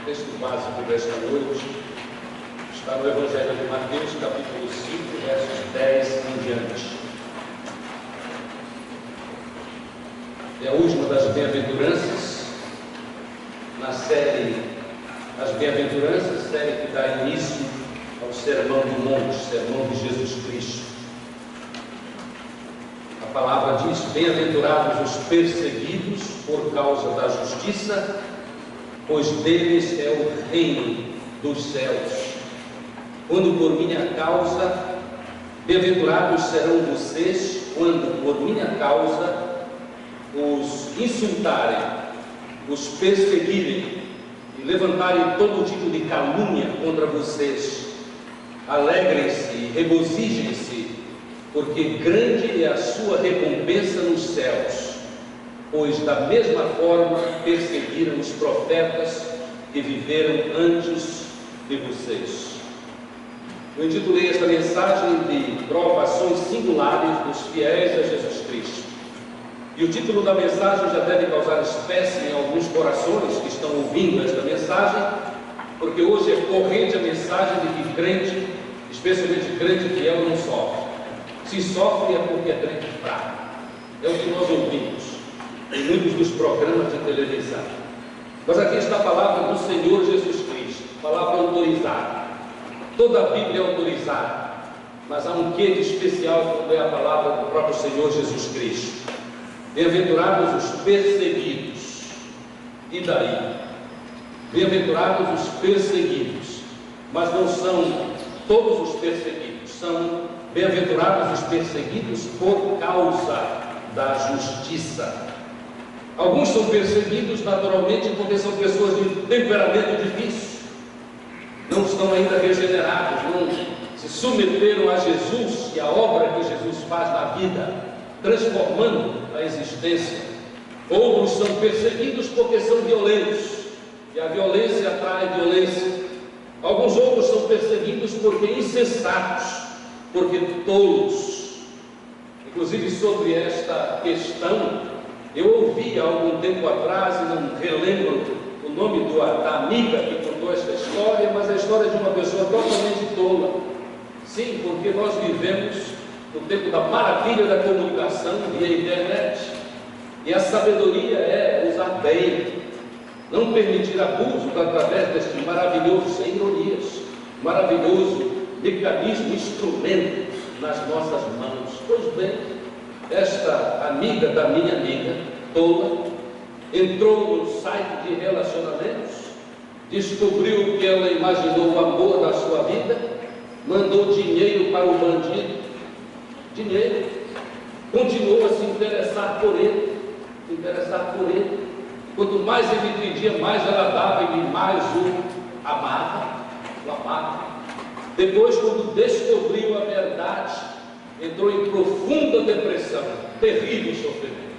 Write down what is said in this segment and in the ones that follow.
O texto básico desta noite está no Evangelho de Mateus, capítulo 5, versos 10 em diante. É a última das bem-aventuranças, na série As Bem-aventuranças, série que dá início ao Sermão do Monte, Sermão de Jesus Cristo. A palavra diz: bem-aventurados os perseguidos por causa da justiça, pois deles é o reino dos céus. Quando por minha causa, bem-aventurados serão vocês, quando por minha causa os insultarem, os perseguirem e levantarem todo tipo de calúnia contra vocês. Alegrem-se e regozijem-se, porque grande é a sua recompensa nos céus, pois da mesma forma perseguiram os profetas que viveram antes de vocês. Eu intitulei esta mensagem de provações singulares dos fiéis a Jesus Cristo. E o título da mensagem já deve causar espécie em alguns corações que estão ouvindo esta mensagem, porque hoje é corrente a mensagem de que crente, especialmente crente fiel, não sofre. Se sofre é porque é crente fraco. É o que nós ouvimos em muitos dos programas de televisão. Mas aqui está a palavra do Senhor Jesus Cristo, palavra autorizada. Toda a Bíblia é autorizada, mas há um quê de especial quando é a palavra do próprio Senhor Jesus Cristo. Bem-aventurados os perseguidos. E daí? Bem-aventurados os perseguidos, mas não são todos os perseguidos, são bem-aventurados os perseguidos por causa da justiça. Alguns são perseguidos naturalmente porque são pessoas de temperamento difícil, não estão ainda regenerados, não se submeteram a Jesus e a obra que Jesus faz na vida, transformando a existência. Outros são perseguidos porque são violentos, e a violência atrai violência. Alguns outros são perseguidos porque insensatos, porque tolos. Inclusive sobre esta questão, eu ouvi há algum tempo atrás, e não relembro o nome da amiga que contou esta história, mas a história de uma pessoa totalmente tola. Sim, porque nós vivemos no tempo da maravilha da comunicação via internet, e a sabedoria é usar bem, não permitir abuso através deste maravilhoso, sem ironias, maravilhoso mecanismo, instrumento nas nossas mãos. Pois bem, esta amiga da minha amiga, tola, entrou no site de relacionamentos, descobriu que ela imaginou o amor da sua vida, mandou dinheiro para o bandido, dinheiro, continuou a se interessar por ele, quanto mais ele pedia, mais ela dava e mais o amava. Depois, quando descobriu a verdade, entrou em profunda depressão, terrível sofrimento.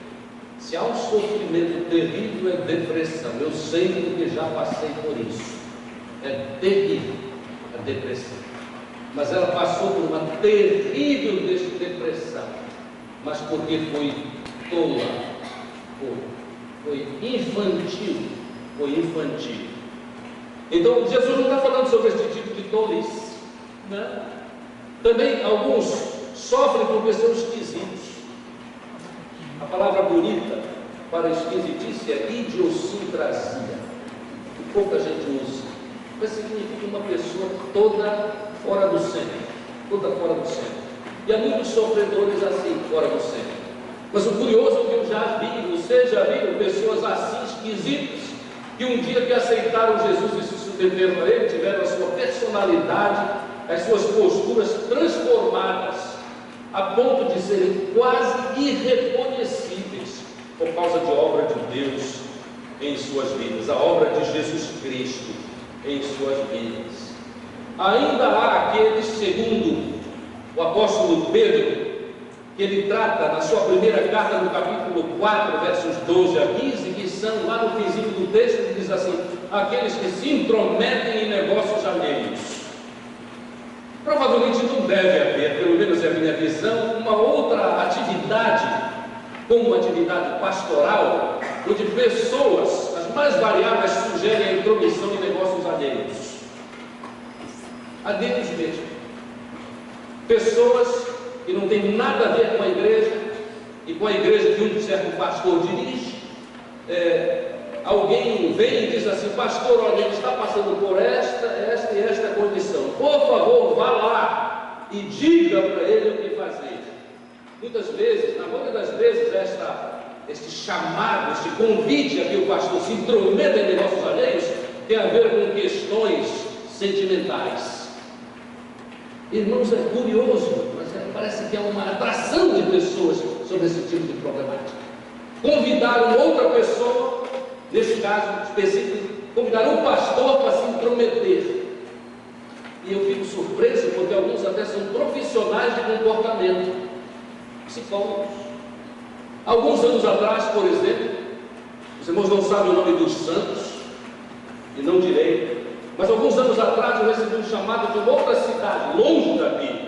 Se há um sofrimento terrível, é depressão. Eu sei porque já passei por isso. É terrível a depressão. Mas ela passou por uma terrível depressão. Mas porque foi tola, foi infantil. Então, Jesus não está falando sobre esse tipo de tolice. Não. Também alguns sofrem porque são esquisitos. A palavra bonita para esquisitice é idiosincrasia, que pouca gente usa, mas significa uma pessoa toda fora do centro, E há muitos sofredores assim, fora do centro. Mas o curioso é que eu já vi, você já viu pessoas assim esquisitas, que um dia que aceitaram Jesus e se submeteram a Ele, tiveram a sua personalidade, as suas posturas transformadas, a ponto de serem quase irreconhecíveis por causa de obra de Deus em suas vidas, a obra de Jesus Cristo em suas vidas. Ainda há aqueles, segundo o apóstolo Pedro, que ele trata na sua primeira carta, no capítulo 4, versos 12 a 15, que são, lá no finzinho do texto, ele diz assim: aqueles que se intrometem em negócios alheios. Provavelmente não deve haver, pelo menos é a minha visão, uma outra atividade, como uma atividade pastoral, onde pessoas, as mais variadas, sugerem a intromissão em negócios a deles mesmos. Pessoas que não têm nada a ver com a igreja e com a igreja que um certo pastor dirige. Alguém vem e diz assim: pastor, olha, ele está passando por esta e esta condição, por favor, vá lá e diga para ele o que fazer. Muitas vezes, na maioria das vezes, este chamado, este convite a que o pastor se intrometa em negócios alheios tem a ver com questões sentimentais. Irmãos, é curioso, mas parece que há uma atração de pessoas sobre esse tipo de problemática. Convidaram outra pessoa, nesse caso específico, convidaram o pastor para se intrometer. E eu fico surpreso, porque alguns até são profissionais de comportamento, psicólogos. Alguns anos atrás, por exemplo, os irmãos não sabem o nome dos santos, e não direi, mas alguns anos atrás eu recebi um chamado de uma outra cidade, longe daqui,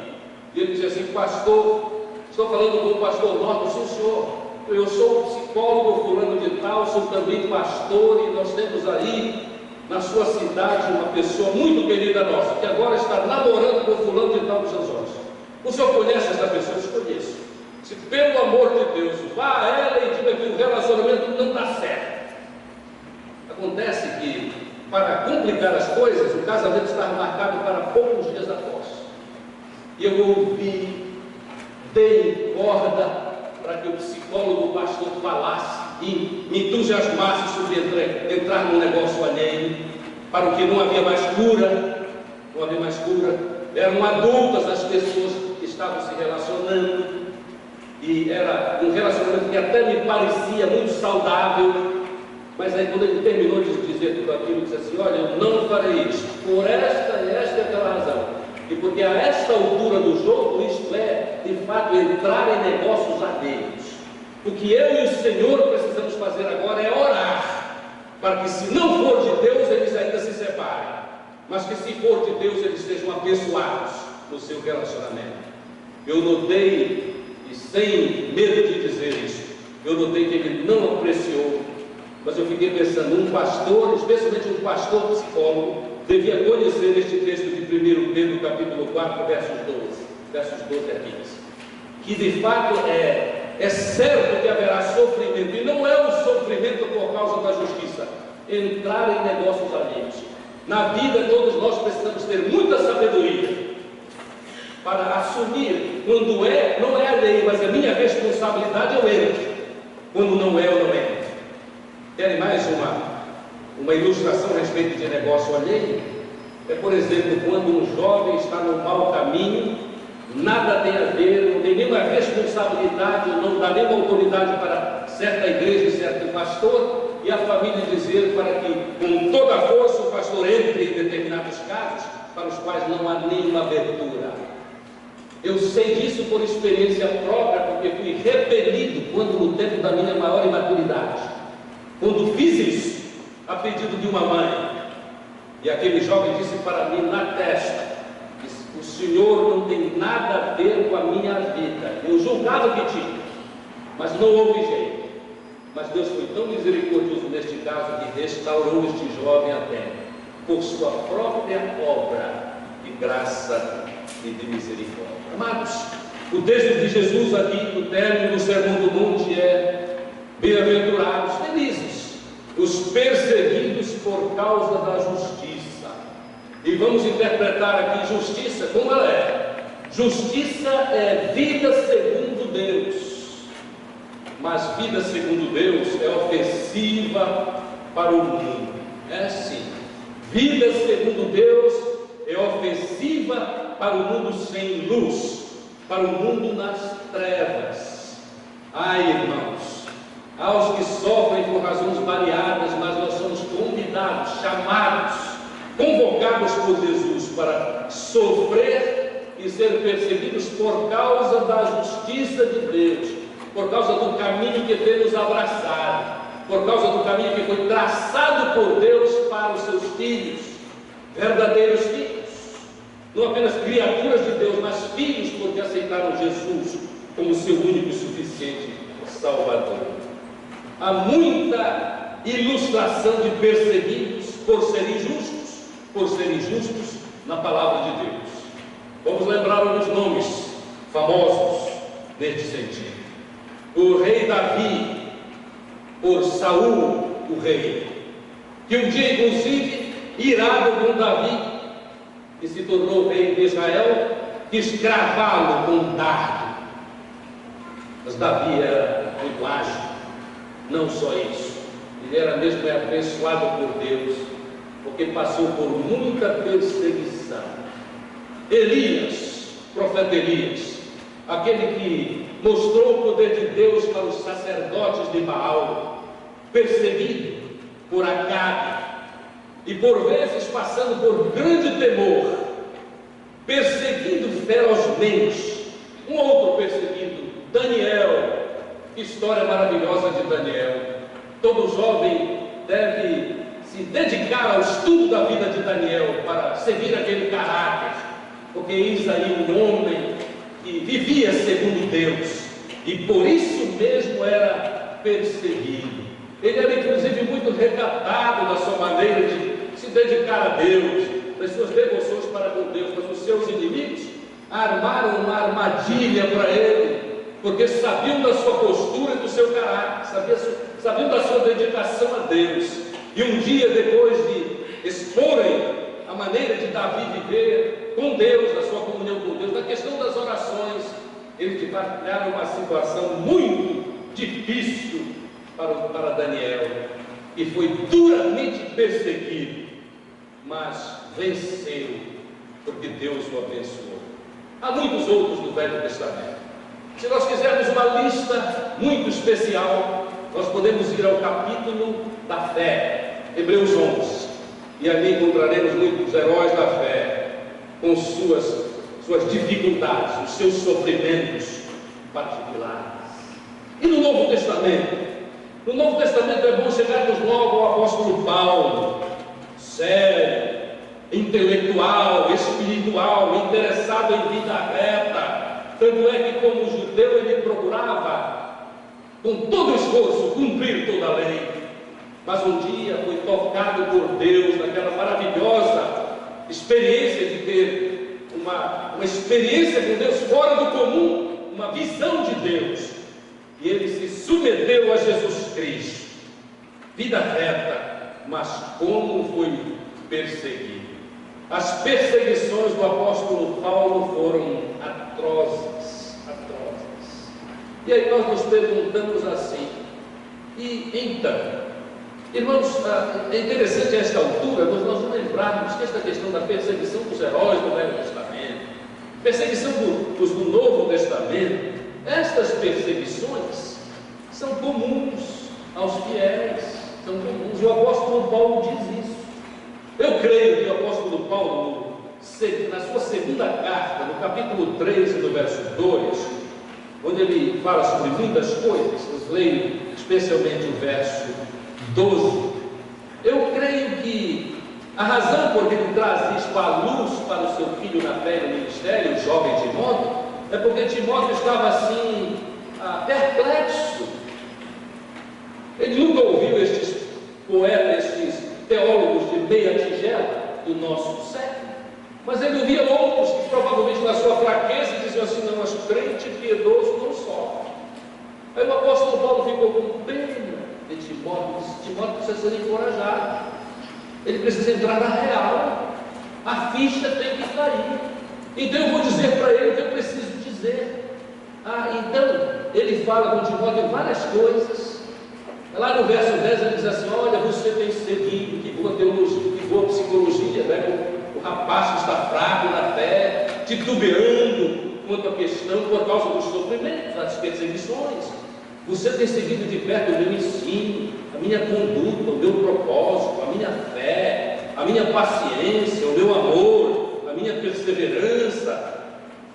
e ele dizia assim: pastor, estou falando com o pastor Norton. Sim, senhor, eu sou psicólogo fulano de tal, sou também pastor, e nós temos aí na sua cidade uma pessoa muito querida nossa, que agora está namorando com fulano de tal dos Anjos. O senhor conhece essa pessoa? Eu conheço. Se pelo amor de Deus, vá a ela e diga que o relacionamento não dá certo. Acontece que, para complicar as coisas, o casamento estava marcado para poucos dias após. E eu ouvi, dei corda para que o psicólogo, o pastor, falasse e me entusiasmasse sobre entrar num negócio alheio, para o que não havia mais cura. Não havia mais cura. Eram adultas as pessoas que estavam se relacionando, e era um relacionamento que até me parecia muito saudável. Mas aí, quando ele terminou de dizer tudo aquilo, disse assim: olha, eu não farei isso, por esta e aquela razão, e porque a esta altura do jogo, isto é, de fato, entrar em negócios alheios. O que eu e o Senhor precisamos fazer agora é orar, para que, se não for de Deus, eles ainda se separem, mas que, se for de Deus, eles sejam abençoados no seu relacionamento. Eu notei, e sem medo de dizer isso, eu notei que ele não apreciou. Mas eu fiquei pensando, um pastor, especialmente um pastor psicólogo, devia conhecer este texto de 1 Pedro, capítulo 4, versos 12 a 15, que de fato é certo que haverá sofrimento, e não é um sofrimento por causa da justiça, entrar em negócios alheios. Na vida, todos nós precisamos ter muita sabedoria para assumir quando não é alheio, mas é minha responsabilidade, eu entro. Quando não é, eu não entro. Querem mais uma ilustração a respeito de negócio alheio? É, por exemplo, quando um jovem está no mau caminho, nada tem a ver, não tem nenhuma responsabilidade, não dá nenhuma autoridade para certa igreja e certo pastor, e a família dizer para que, com toda a força, o pastor entre em determinados casos para os quais não há nenhuma abertura. Eu sei disso por experiência própria, porque fui repelido quando, no tempo da minha maior imaturidade, quando fiz isso, a pedido de uma mãe, e aquele jovem disse para mim na testa: o senhor não tem nada a ver com a minha vida. Eu julgava que tinha, mas não houve jeito. Mas Deus foi tão misericordioso neste caso que restaurou este jovem até, por sua própria obra de graça e de misericórdia. Amados, o texto de Jesus aqui, no término do Sermão do Monte, é: bem-aventurados, felizes, os perseguidos por causa da justiça. E vamos interpretar aqui justiça como ela é. Justiça é vida segundo Deus, mas vida segundo Deus é ofensiva para o mundo. É assim, vida segundo Deus é ofensiva para o mundo sem luz, para o mundo nas trevas. Ai, irmãos, aos que sofrem por razões variadas, mas nós somos convidados, chamados, convocados por Jesus para sofrer e ser perseguidos por causa da justiça de Deus, por causa do caminho que temos abraçado, por causa do caminho que foi traçado por Deus para os seus filhos, verdadeiros filhos, não apenas criaturas de Deus, mas filhos, porque aceitaram Jesus como seu único e suficiente Salvador. Há muita ilustração de perseguidos por serem justos, na palavra de Deus. Vamos lembrar alguns nomes famosos neste sentido. O rei Davi, por Saul, o rei, que um dia, inclusive, irado com Davi, que se tornou rei de Israel, quis cravá-lo com um dardo. Mas Davi era muito ágil. Não só isso, ele era mesmo abençoado por Deus, porque passou por muita perseguição. Elias, profeta Elias, aquele que mostrou o poder de Deus para os sacerdotes de Baal, perseguido por Acabe, e por vezes passando por grande temor, perseguido ferozmente. Um outro perseguido, Daniel. Que história maravilhosa de Daniel. Todo jovem deve se dedicar ao estudo da vida de Daniel para seguir aquele caráter, porque eis aí um homem que vivia segundo Deus e por isso mesmo era perseguido. Ele era inclusive muito recatado na sua maneira de se dedicar a Deus, nas suas devoções para com Deus, mas os seus inimigos armaram uma armadilha para ele, porque sabiam da sua postura e do seu caráter, sabiam da sua dedicação a Deus. E um dia, depois de exporem a maneira de Davi viver com Deus, na sua comunhão com Deus, na questão das orações, eles tiveram uma situação muito difícil para Daniel, e foi duramente perseguido, mas venceu, porque Deus o abençoou. Há muitos outros no Velho Testamento. Se nós quisermos uma lista muito especial, nós podemos ir ao capítulo da fé, Hebreus 11, e ali encontraremos muitos heróis da fé, com suas dificuldades, os seus sofrimentos particulares. E no Novo Testamento? No Novo Testamento é bom chegarmos logo ao apóstolo Paulo, sério, intelectual, espiritual, interessado em vida reta. Tanto é que, como judeu, ele procurava, com todo esforço, cumprir toda a lei. Mas um dia foi tocado por Deus naquela maravilhosa experiência de ter uma experiência com Deus fora do comum, uma visão de Deus. E ele se submeteu a Jesus Cristo. Vida reta, mas como foi perseguido. As perseguições do apóstolo Paulo foram atrozes. E aí nós nos perguntamos assim, e então, irmãos, é interessante a esta altura nós lembrarmos que esta questão da perseguição dos heróis do Velho Testamento, perseguição dos do Novo Testamento, estas perseguições são comuns aos fiéis, são comuns, e o apóstolo Paulo diz isso. Eu creio que o apóstolo Paulo, na sua segunda carta, no capítulo 3, no verso 2, onde ele fala sobre muitas coisas, eu leio especialmente o verso 12, eu creio que a razão por que ele traz isto à luz para o seu filho na fé e no ministério, o jovem Timóteo, é porque Timóteo estava assim, perplexo. Ele nunca ouviu estes poetas, estes teólogos de meia tigela do nosso século, mas ele ouvia outros que provavelmente na sua fraqueza diziam assim: não, mas crente piedoso não sofre. Aí o apóstolo Paulo ficou com pena de Timóteo, disse: Timóteo precisa ser encorajado, ele precisa entrar na real, a ficha tem que cair. Então eu vou dizer para ele o que eu preciso dizer. Então ele fala com Timóteo várias coisas. Lá no verso 10 ele diz assim: olha, você tem seguido, que boa teologia, que boa psicologia, né? O rapaz que está fraco na fé, titubeando quanto à questão por causa dos sofrimentos, das perseguições. Você tem seguido de perto o meu ensino, a minha conduta, o meu propósito, a minha fé, a minha paciência, o meu amor, a minha perseverança.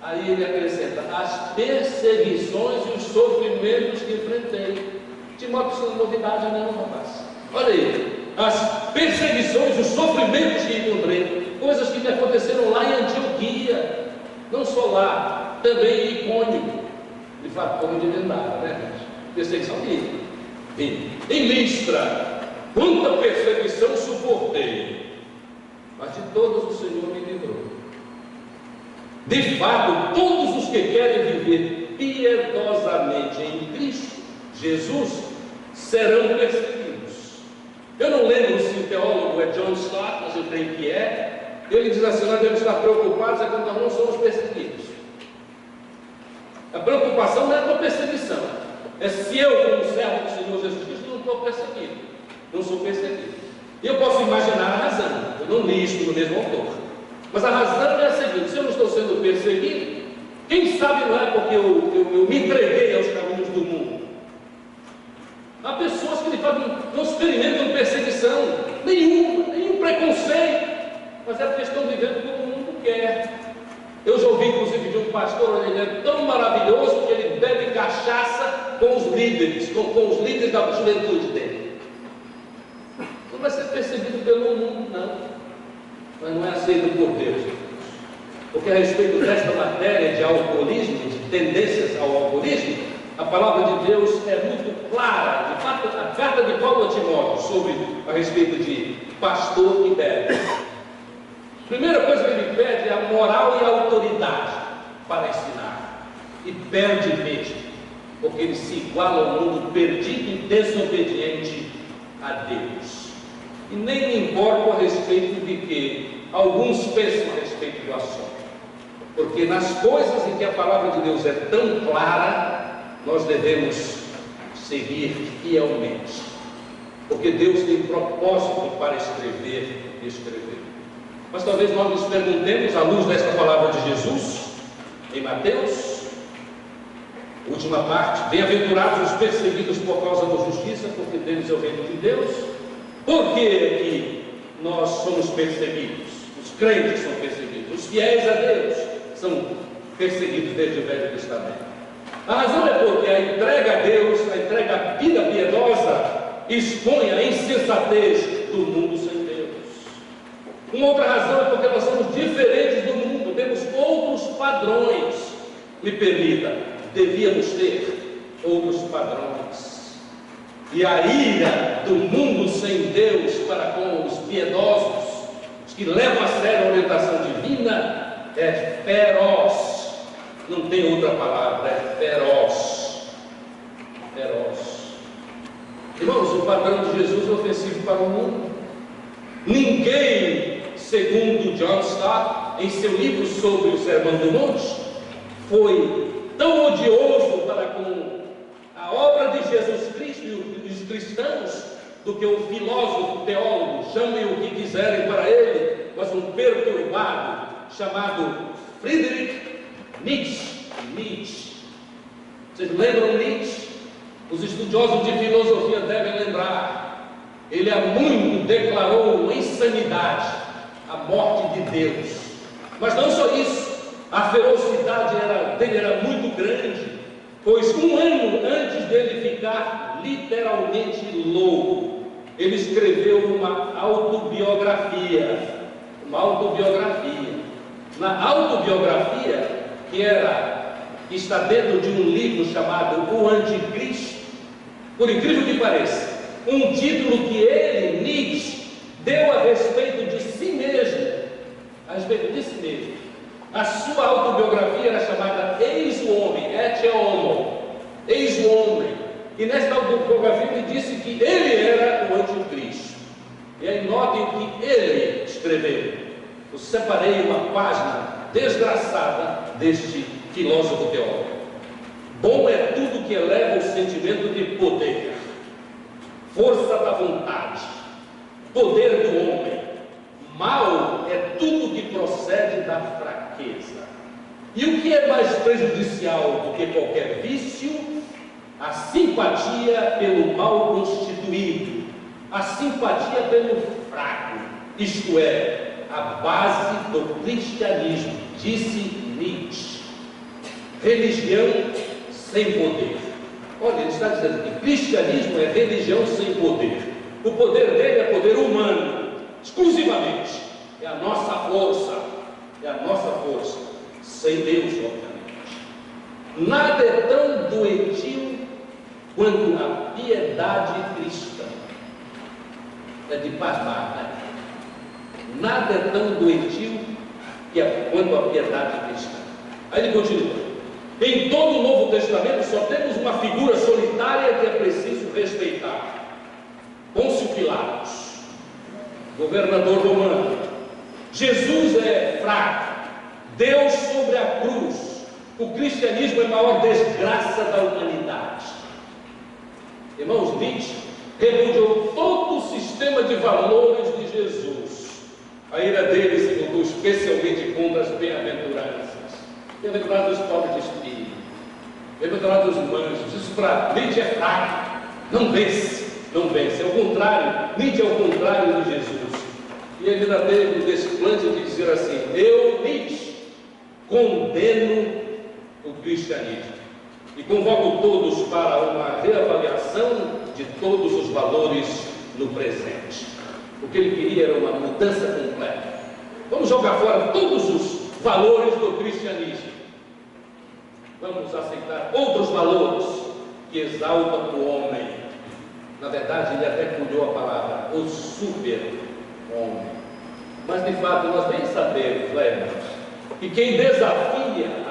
Aí ele acrescenta: as perseguições e os sofrimentos que enfrentei. Timóteo, isso não é novidade não, rapaz. Olha aí, as perseguições, os sofrimentos que encontrei, coisas que me aconteceram lá em Antioquia, não só lá, também em Icônio, de fato, como de Vendara, né? Perseguição em Listra, quanta perseguição suportei, mas de todos o Senhor me livrou. De fato, todos os que querem viver piedosamente em Cristo Jesus serão perseguidos. Eu não lembro se o teólogo é John Stott, mas eu creio que é. Ele diz assim: nós devemos estar preocupados quando nós não somos perseguidos. A preocupação não é com a perseguição, é se eu, como servo do Senhor Jesus Cristo, não estou perseguido, não sou perseguido. E eu posso imaginar a razão, eu não li isso no mesmo autor, mas a razão é a seguinte: se eu não estou sendo perseguido, quem sabe não é porque eu me entreguei aos caminhos do mundo. Há pessoas que de fato não experimentam perseguição nenhuma, nenhum preconceito, mas é porque estão vivendo como o mundo quer. Eu já ouvi inclusive de um pastor, ele é tão maravilhoso que ele bebe cachaça com os líderes, com os líderes da juventude dele. Não vai ser perseguido pelo mundo, não, mas não é aceito por Deus. Porque a respeito desta matéria de alcoolismo, de tendências ao alcoolismo, a palavra de Deus é muito clara. De fato, a carta de Paulo a Timóteo a respeito de pastor que bebe. A primeira coisa que ele pede é a moral e a autoridade para ensinar. E perde mesmo, porque ele se iguala ao mundo perdido e desobediente a Deus. E nem me importo a respeito de que alguns pensam a respeito do assunto. Porque nas coisas em que a palavra de Deus é tão clara, nós devemos seguir fielmente. Porque Deus tem propósito para escrever e escrever. Mas talvez nós nos perguntemos, à luz desta palavra de Jesus, em Mateus, última parte: bem-aventurados os perseguidos por causa da justiça, porque deles é o reino de Deus. Por que que nós somos perseguidos? Os crentes são perseguidos, os fiéis a Deus são perseguidos desde o Velho Testamento. A razão é porque a entrega a Deus, a entrega à vida piedosa, expõe a insensatez do mundo sem Deus. Uma outra razão é porque nós somos diferentes do mundo, temos outros padrões. Me permita, devíamos ter outros padrões. E a ira do mundo sem Deus para com os piedosos, os que levam a sério a orientação divina, é feroz. Não tem outra palavra, é feroz. Feroz. Irmãos, o padrão de Jesus é ofensivo para o mundo. Ninguém, segundo John Stott, em seu livro sobre o Sermão do Monte, foi tão odioso para com a obra de Jesus Cristo e os cristãos do que o filósofo, teólogo, chamem o que quiserem para ele, mas um perturbado chamado Friedrich Nietzsche. Vocês lembram Nietzsche? Os estudiosos de filosofia devem lembrar. Ele há muito declarou uma insanidade, a morte de Deus. Mas não só isso, a ferocidade dele era muito grande, pois um ano antes dele ficar literalmente louco, ele escreveu uma autobiografia. Na autobiografia, que está dentro de um livro chamado O Anticristo, por incrível que pareça, um título que ele, Nietzsche, deu a respeito de si mesmo, A sua autobiografia era chamada Eis o Homem, Et Homo, Eis o Homem. E nesta autobiografia ele disse que ele era o Anticristo. E aí notem o que ele escreveu. Eu separei uma página desgraçada deste filósofo teólogo. Bom é tudo que eleva o sentimento de poder, força da vontade, poder do homem. Mal é tudo que procede da fraqueza. E o que é mais prejudicial do que qualquer vício? A simpatia pelo mal constituído, a simpatia pelo fraco, isto é, a base do cristianismo, disse Nietzsche. Religião sem poder. Olha, ele está dizendo que cristianismo é religião sem poder. O poder dele é poder humano, exclusivamente. É a nossa força, sem Deus, obviamente. Nada é tão doentio quanto a piedade cristã. É de pasmar, né? Nada é tão doentio quanto a piedade cristã. Aí ele continua: em todo o Novo Testamento só temos uma figura solitária que é preciso respeitar: Pôncio Pilatos, governador romano. Jesus é fraco, Deus sobre a cruz. O cristianismo é a maior desgraça da humanidade. Irmãos, Nietzsche repudiou todo o sistema de valores de Jesus. A ira dele se mudou especialmente contra as bem-aventuranças. Bem-aventurados os pobres de espírito, bem-aventurados os mansos. Isso para Nietzsche é fraco, não vence, não vence. É o contrário, Nietzsche é o contrário de Jesus. E ele ainda teve o desplante de dizer assim: eu, Nietzsche, condeno o cristianismo e convoco todos para uma reavaliação de todos os valores no presente. O que ele queria era uma mudança completa. Vamos jogar fora todos os valores do cristianismo. Vamos aceitar outros valores que exaltam o homem. Na verdade, ele até cunhou a palavra o super-homem. Mas de fato nós bem sabemos, irmãos, que quem desafia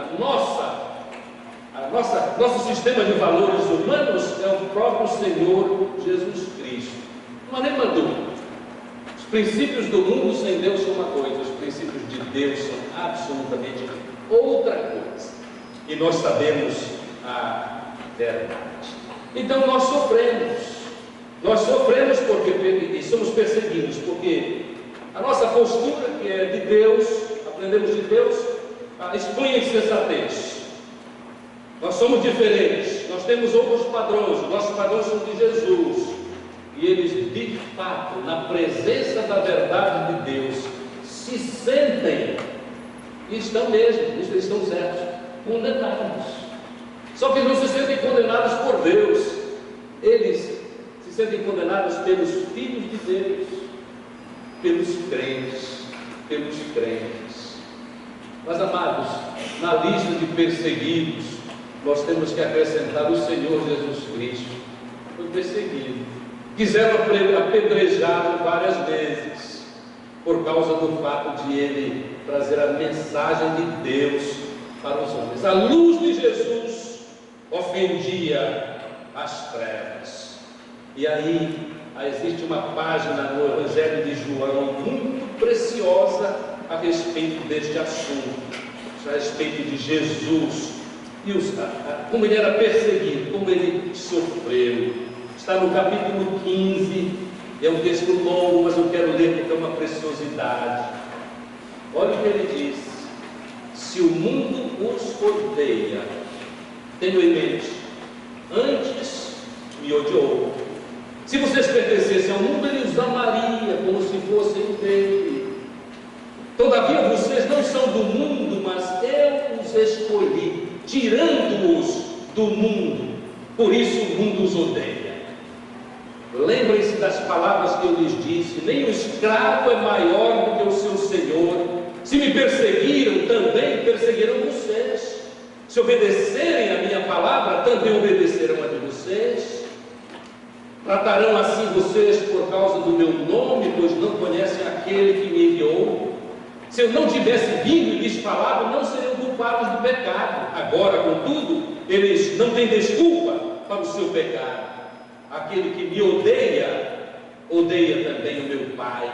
nosso sistema de valores humanos é o próprio Senhor Jesus Cristo. Não há nenhuma dúvida. Os princípios do mundo sem Deus são uma coisa, os princípios de Deus são absolutamente outra coisa. E nós sabemos a verdade. Então nós sofremos porque somos perseguidos, porque a nossa postura, que é de Deus, aprendemos de Deus, expõe a insensatez. Nós somos diferentes, nós temos outros padrões, os nossos padrões são de Jesus. E eles, de fato, na presença da verdade de Deus, se sentem, e estão mesmo, eles estão certos, condenados. Só que não se sentem condenados por Deus, eles se sentem condenados pelos filhos de Deus, pelos crentes. Mas, amados, na lista de perseguidos, nós temos que acrescentar o Senhor Jesus Cristo. Foi perseguido, quiseram apedrejá-lo várias vezes, por causa do fato de ele trazer a mensagem de Deus para os homens. A luz de Jesus ofendia as trevas. E aí existe uma página no Evangelho de João muito preciosa a respeito deste assunto, a respeito de Jesus e como ele era perseguido, como ele sofreu. Está no capítulo 15, é um texto longo, mas eu quero ler porque é uma preciosidade. Olha o que ele diz: se o mundo os odeia, tenho em mente, antes me odiou. Se vocês pertencessem ao mundo, ele os amaria como se fossem dele. Todavia vocês não são do mundo, mas eu os escolhi, tirando-os do mundo, por isso o mundo os odeia. Lembrem-se das palavras que eu lhes disse: nem o escravo é maior do que o seu senhor. Se me perseguiram, também perseguirão vocês. Se obedecerem a minha palavra, também obedecerão a de vocês. Tratarão assim vocês por causa do meu nome, pois não conhecem aquele que me enviou. Se eu não tivesse vindo e lhes falado, não seriam culpados do pecado. Agora, contudo, eles não têm desculpa para o seu pecado. Aquele que me odeia, odeia também o meu Pai.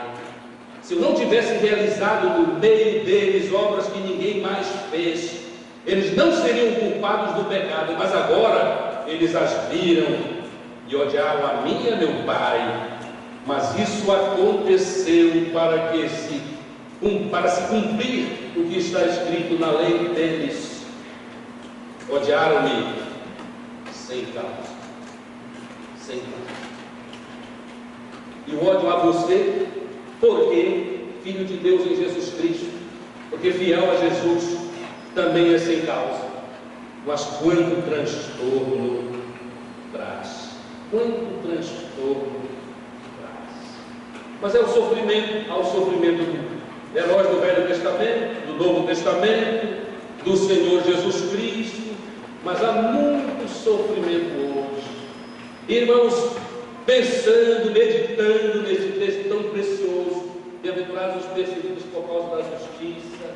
Se eu não tivesse realizado no meio deles obras que ninguém mais fez, eles não seriam culpados do pecado, mas agora eles as viram e odiaram a mim e a meu Pai. Mas isso aconteceu para se cumprir o que está escrito na lei deles: odiaram-me sem causa. Sem causa. E o ódio a você, porque filho de Deus em Jesus Cristo, porque fiel a Jesus, também é sem causa. Mas quanto transtorno traz! Quanto transtorno traz! Mas é o sofrimento, ao sofrimento do heróis do Velho Testamento, do Novo Testamento, do Senhor Jesus Cristo, mas há muito sofrimento hoje. Irmãos, pensando, meditando nesse texto tão precioso, bem-aventurados os perseguidos por causa da justiça,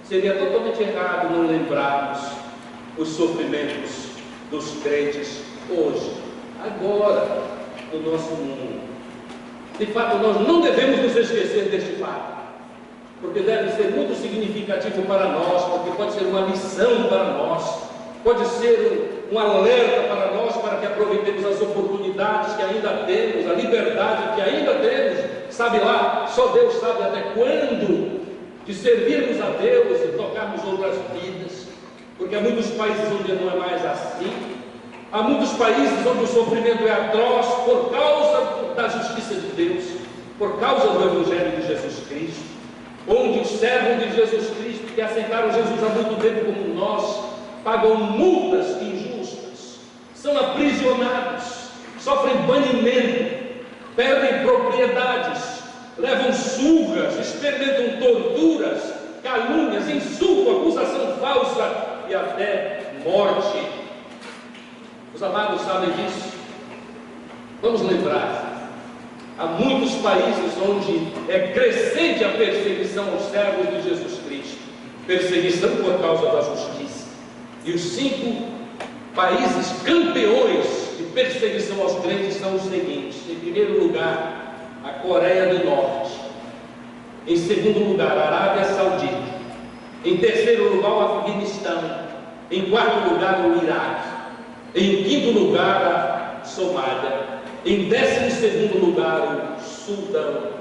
Seria totalmente errado não lembrarmos os sofrimentos dos crentes hoje, agora, no nosso mundo. De fato, nós não devemos nos esquecer deste fato, porque deve ser muito significativo para nós, porque pode ser uma lição para nós, pode ser um alerta para nós, para que aproveitemos as oportunidades que ainda temos, a liberdade que ainda temos, sabe lá, só Deus sabe até quando, de servirmos a Deus e tocarmos outras vidas, porque há muitos países onde não é mais assim, há muitos países onde o sofrimento é atroz por causa da justiça de Deus, por causa do Evangelho de Jesus Cristo, onde os servos de Jesus Cristo, que aceitaram Jesus há muito tempo como nós, pagam multas injustas, são aprisionados, sofrem banimento, perdem propriedades, levam surras, experimentam torturas, calúnias, insulto, acusação falsa e até morte. Os amados sabem disso? Vamos lembrar, há muitos países onde é crescente a perseguição aos servos de Jesus Cristo, perseguição por causa da justiça. E os 5 países campeões de perseguição aos crentes são os seguintes: em primeiro lugar, a Coreia do Norte; em segundo lugar, a Arábia Saudita; em terceiro lugar, o Afeganistão; em quarto lugar, o Iraque; em quinto lugar, a Somália; em 12º lugar, o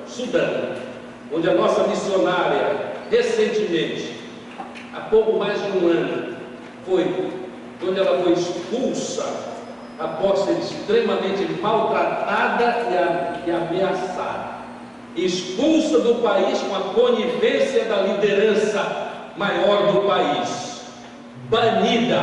Sudão, onde a nossa missionária, recentemente, há pouco mais de um ano, onde ela foi expulsa após ser extremamente maltratada e ameaçada, expulsa do país com a conivência da liderança maior do país, banida.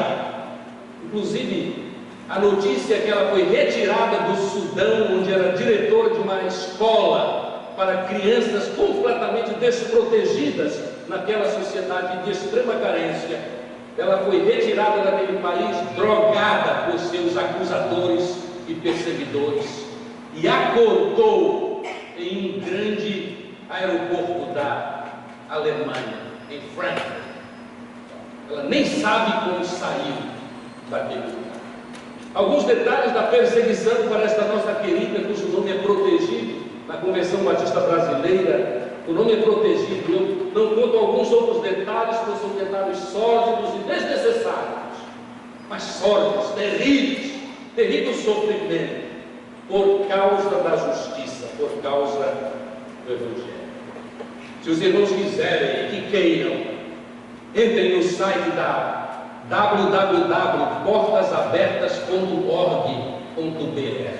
Inclusive, a notícia é que ela foi retirada do Sudão, onde era diretora de uma escola para crianças completamente desprotegidas naquela sociedade de extrema carência. Ela foi retirada daquele país, drogada por seus acusadores e perseguidores, e acordou em um grande aeroporto da Alemanha, em Frankfurt. Ela nem sabe como saiu daquele lugar. Alguns detalhes da perseguição para esta nossa querida, cujo nome é protegido na Convenção Batista Brasileira. O nome é protegido. Eu não conto alguns outros detalhes, porque são detalhes sórdidos e desnecessários, mas sórdidos, terríveis, terrível sofrimento, por causa da justiça, por causa do Evangelho. Se os irmãos quiserem e que queiram, entrem no site da www.portasabertas.org.br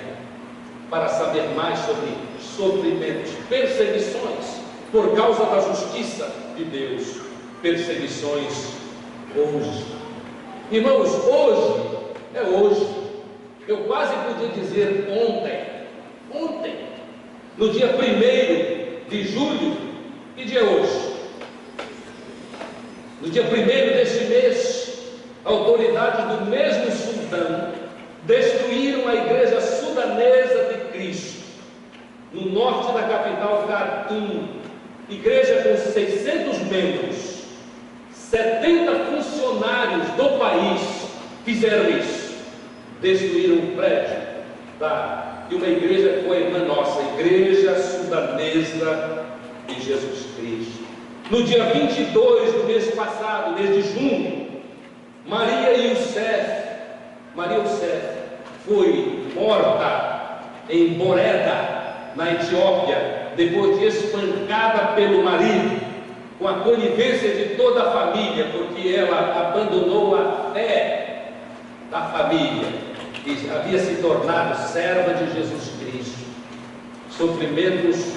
para saber mais sobre sofrimentos, perseguições por causa da justiça de Deus, perseguições hoje. Irmãos, hoje é hoje. Eu quase podia dizer ontem, no dia 1º de julho, que dia é hoje? No dia 1º deste mês, autoridades do mesmo Sudão destruíram a igreja sudanesa de Cristo, no norte da capital Khartoum. Igreja com 600 membros, 70 funcionários do país fizeram isso, destruíram o prédio de uma igreja que foi irmã nossa, Igreja Sudanesa de Jesus Cristo. No dia 22 do mês passado, mês de junho, Maria Youssef foi morta em Boreda, na Etiópia, depois de espancada pelo marido, com a conivência de toda a família, porque ela abandonou a fé da família e havia se tornado serva de Jesus Cristo. Sofrimentos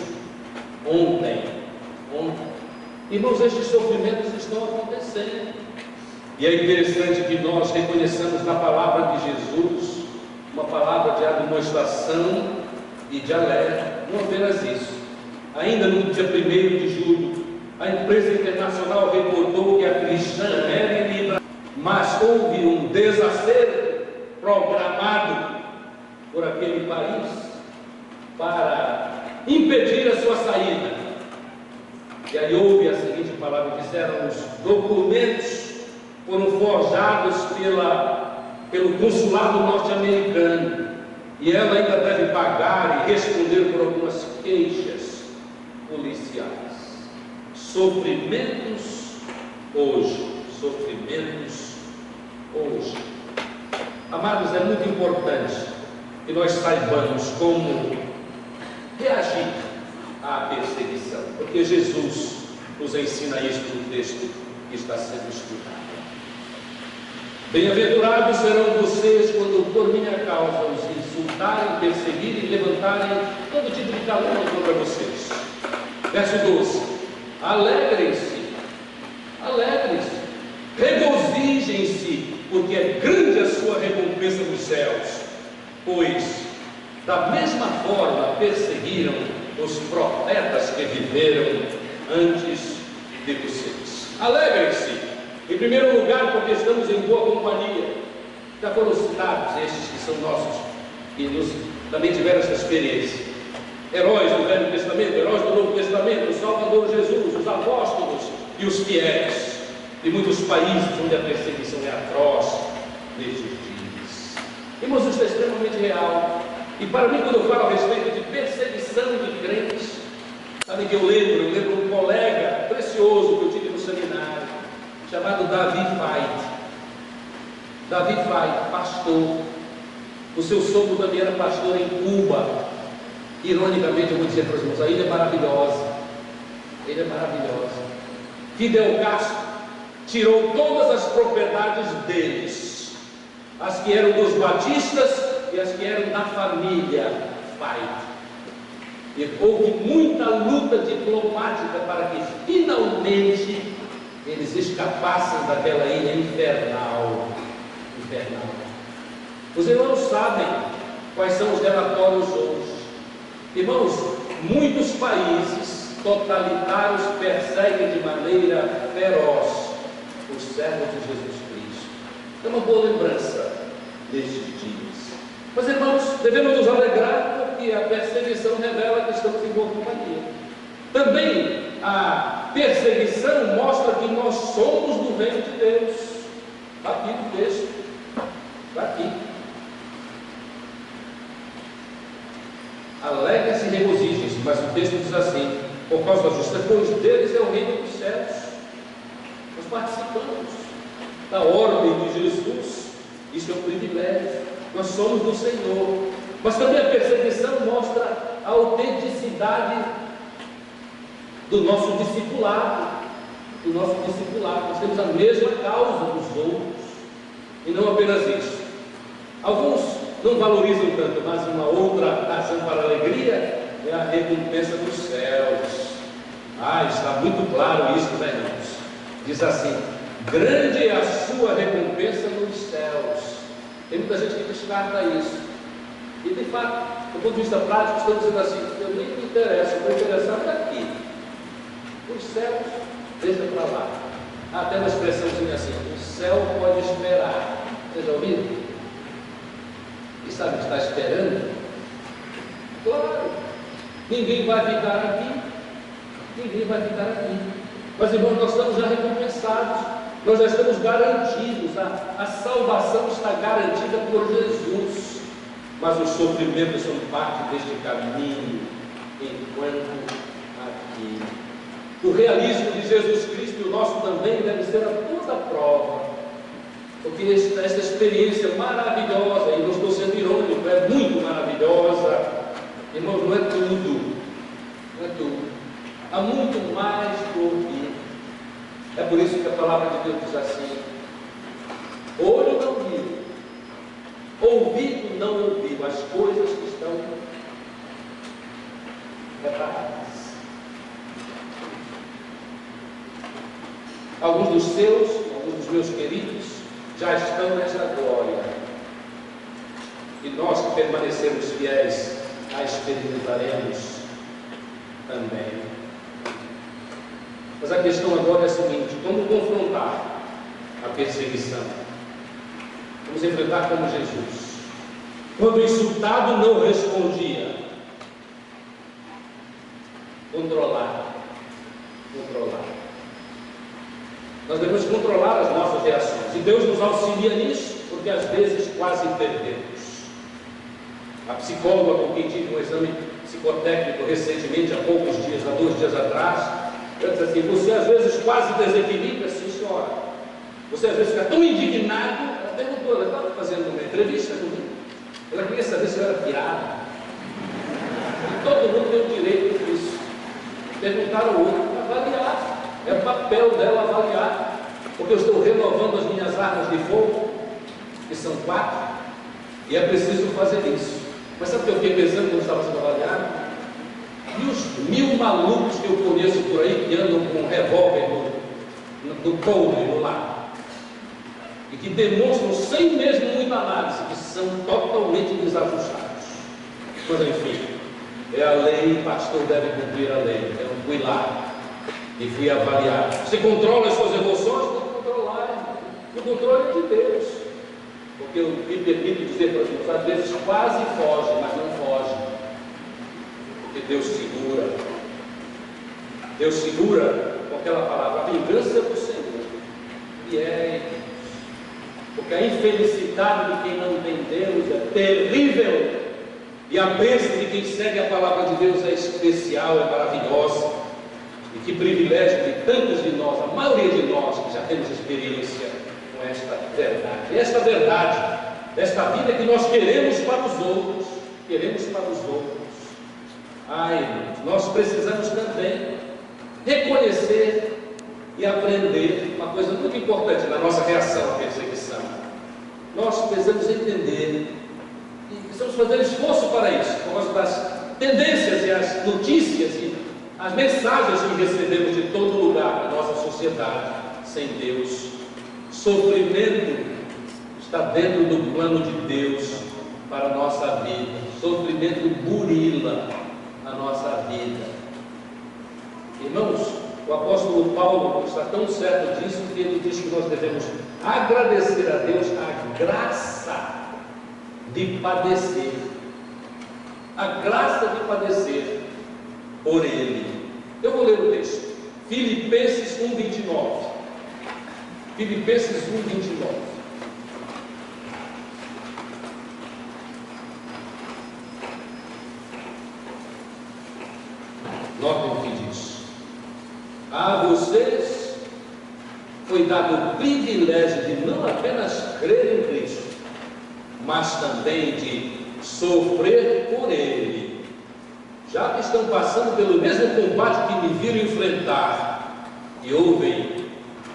ontem. Irmãos, estes sofrimentos estão acontecendo, e é interessante que nós reconheçamos na palavra de Jesus uma palavra de admoestação e de alerta. Não apenas isso, ainda no dia 1º de julho, a empresa internacional reportou que a cristã era livre, mas houve um desacerto programado por aquele país para impedir a sua saída. E aí houve a seguinte palavra disseram, os documentos foram forjados pelo consulado norte-americano, e ela ainda deve pagar e responder por algumas queixas policiais. Sofrimentos hoje. Amados, é muito importante que nós saibamos como reagir à perseguição, porque Jesus nos ensina isto no texto que está sendo estudado. Bem-aventurados serão vocês quando por minha causa os insultarem, perseguirem e levantarem todo tipo de calúnia contra vocês. Verso 12: alegrem-se, regozijem-se, porque é grande a sua recompensa nos céus, pois da mesma forma perseguiram os profetas que viveram antes de vocês. Alegrem-se, em primeiro lugar, porque estamos em boa companhia. Já foram citados estes que são nossos, que também tiveram essa experiência. Heróis do Velho Testamento, heróis do Novo Testamento, o Salvador Jesus, os apóstolos e os fiéis de muitos países onde a perseguição é atroz nestes dias. Irmãos, isso é extremamente real. E para mim, quando eu falo a respeito de perseguição de crentes, sabe que eu lembro um colega precioso que eu tive no seminário, chamado Davi Feit, pastor. O seu sogro também era pastor em Cuba. Ironicamente, eu vou dizer para os irmãos, a ilha é maravilhosa. Fidel Castro tirou todas as propriedades deles, as que eram dos batistas e as que eram da família Feit. E houve muita luta diplomática para que finalmente eles escapassem daquela ilha infernal. Os irmãos sabem quais são os relatórios hoje. Irmãos, muitos países totalitários perseguem de maneira feroz os servos de Jesus Cristo. É uma boa lembrança destes dias. Mas, irmãos, devemos nos alegrar porque a perseguição revela que estamos em boa companhia. Também a perseguição mostra que nós somos do reino de Deus. Está aqui no texto. Está aqui. Alegrem-se e regozijem-se, mas o texto diz assim: por causa da justiça, pois deles é o reino dos céus. Nós participamos da ordem de Jesus. Isso é um privilégio. Nós somos do Senhor. Mas também a perseguição mostra a autenticidade do nosso discipulado. Nós temos a mesma causa dos outros, e não apenas isso. Alguns não valorizam tanto, mas uma outra razão para a alegria é a recompensa dos céus. Está muito claro isso, né, irmãos? Diz assim: grande é a sua recompensa nos céus. Tem muita gente que descarta isso. E de fato, do ponto de vista prático, estamos dizendo assim: eu nem me interesso, eu estou interessado aqui. Os céus, deixa para lá. Há até uma expressãozinha assim: o céu pode esperar. Vocês já ouviram? E sabe o que está esperando? Claro, ninguém vai ficar aqui. Mas, irmãos, nós estamos já recompensados, nós já estamos garantidos, a salvação está garantida por Jesus. Mas os sofrimentos são parte deste caminho, enquanto aqui. O realismo de Jesus Cristo e o nosso também deve ser a toda prova. Porque esta experiência maravilhosa, e não estou sendo irônico, é muito maravilhosa. Irmãos, não é tudo. Há muito mais por vir. É por isso que a palavra de Deus diz assim: olho não viu, ouvido não ouviu as coisas que estão preparadas. Alguns dos meus queridos, já estão nesta glória, e nós que permanecemos fiéis a experimentaremos também. Mas a questão agora é a seguinte: como confrontar a perseguição? Vamos enfrentar como Jesus. Quando o insultado não respondia, controlar. Nós devemos controlar as nossas reações. E Deus nos auxilia nisso, porque às vezes quase perdemos. A psicóloga com quem tive um exame psicotécnico recentemente, há poucos dias, há 2 dias atrás, ela disse assim: você às vezes quase desequilibra, sim senhora. Você às vezes fica tão indignado. Ela perguntou, ela estava fazendo uma entrevista comigo, ela queria saber se eu era piada. E todo mundo tem o direito disso. Perguntar ao outro, avaliar. É o papel dela avaliar, porque eu estou renovando as minhas armas de fogo, que são 4, e é preciso fazer isso. Mas sabe o que eu fiquei pensando quando estava sendo avaliado? E os 1000 malucos que eu conheço por aí que andam com um revólver no couro, no lado, e que demonstram, sem mesmo muita análise, que são totalmente desajustados. Mas enfim, é a lei, o pastor deve cumprir a lei. Eu fui lá e fui avaliar. Você controla as suas emoções? Tem que controlar. O controle é de Deus. Porque eu me permito dizer para os meus, às vezes quase foge, mas não foge. Porque Deus segura. Deus segura com aquela palavra: a vingança é do Senhor. E é em Deus. Porque a infelicidade de quem não tem Deus é terrível. E a bênção de quem segue a palavra de Deus é especial, é maravilhosa. E que privilégio de tantos de nós, a maioria de nós, que já temos experiência com esta verdade. Esta verdade, esta vida que nós queremos para os outros, Ai, nós precisamos também reconhecer e aprender uma coisa muito importante na nossa reação à perseguição. Nós precisamos entender e precisamos fazer esforço para isso, por causa das tendências e as notícias e as mensagens que recebemos de todo lugar na nossa sociedade. Sem Deus, sofrimento está dentro do plano de Deus para a nossa vida. Sofrimento burila a nossa vida. Irmãos, o apóstolo Paulo está tão certo disso que ele diz que nós devemos agradecer a Deus a graça de padecer. A graça de padecer por Ele. Eu vou ler o texto. Filipenses 1:29. Filipenses 1:29. Notem o que diz. A vocês foi dado o privilégio de não apenas crer em Cristo, mas também de sofrer por Ele, já que estão passando pelo mesmo combate que me viram enfrentar e ouvem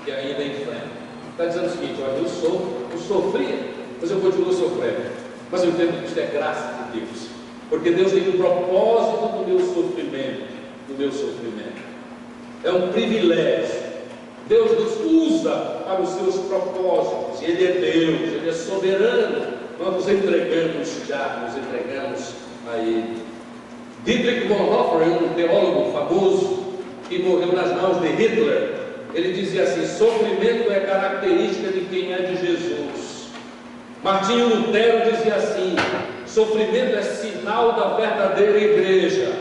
que ainda enfrentam. Está dizendo o seguinte: olha, eu sofri, mas eu continuo sofrendo. Mas eu entendo que isso é graça de Deus, porque Deus tem um propósito do meu sofrimento. É um privilégio. Deus nos usa para os seus propósitos. Ele é Deus, Ele é soberano. Nós nos entregamos a Ele. Dietrich Bonhoeffer, um teólogo famoso que morreu nas mãos de Hitler, ele dizia assim: sofrimento é característica de quem é de Jesus. Martinho Lutero dizia assim: sofrimento é sinal da verdadeira igreja,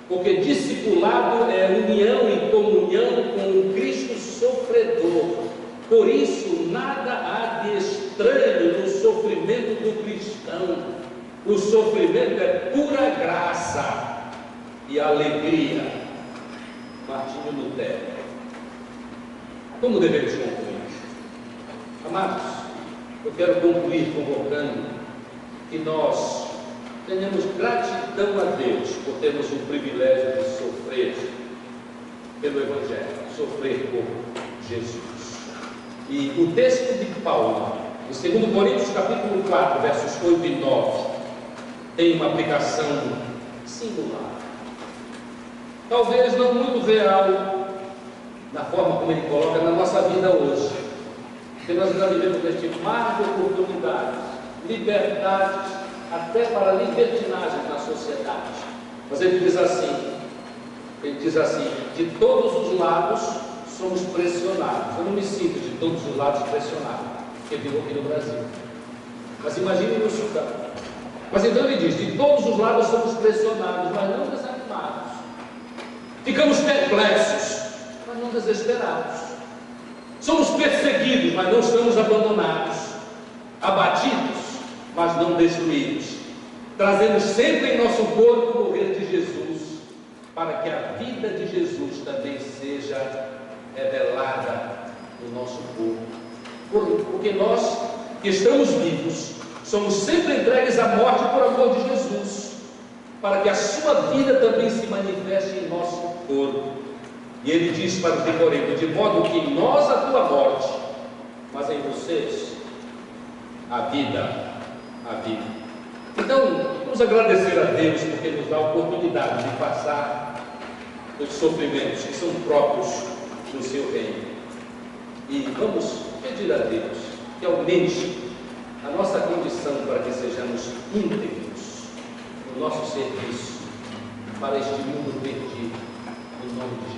porque discipulado é união e comunhão com o Cristo sofredor. Por isso, nada há de estranho no sofrimento do cristão. O sofrimento é pura graça e alegria. Martinho Lutero. Como devemos concluir? Amados, eu quero concluir convocando que nós tenhamos gratidão a Deus por termos o privilégio de sofrer pelo Evangelho, sofrer por Jesus. E o texto de Paulo, em 2 Coríntios capítulo 4, versos 8 e 9, tem uma aplicação singular, talvez não muito real na forma como ele coloca na nossa vida hoje, porque nós ainda vivemos neste mar de oportunidades, liberdades, até para libertinagem na sociedade. Mas ele diz assim, de todos os lados somos pressionados. Eu não me sinto de todos os lados pressionado, porque vivo aqui no Brasil. Mas imagine no Sudão. Mas então ele diz: de todos os lados somos pressionados, mas não desanimados. Ficamos perplexos, mas não desesperados. Somos perseguidos, mas não estamos abandonados. Abatidos, mas não destruídos. Trazemos sempre em nosso corpo o poder de Jesus, para que a vida de Jesus também seja revelada no nosso corpo. Porque nós que estamos vivos, somos sempre entregues à morte por amor de Jesus, para que a sua vida também se manifeste em nosso corpo. E ele diz para os de Corinto: de modo que em nós a tua morte, mas em vocês a vida. Então, vamos agradecer a Deus porque nos dá a oportunidade de passar os sofrimentos que são próprios do seu reino. E vamos pedir a Deus que aumente a nossa condição para que sejamos íntegros no nosso serviço para este mundo perdido, em nome de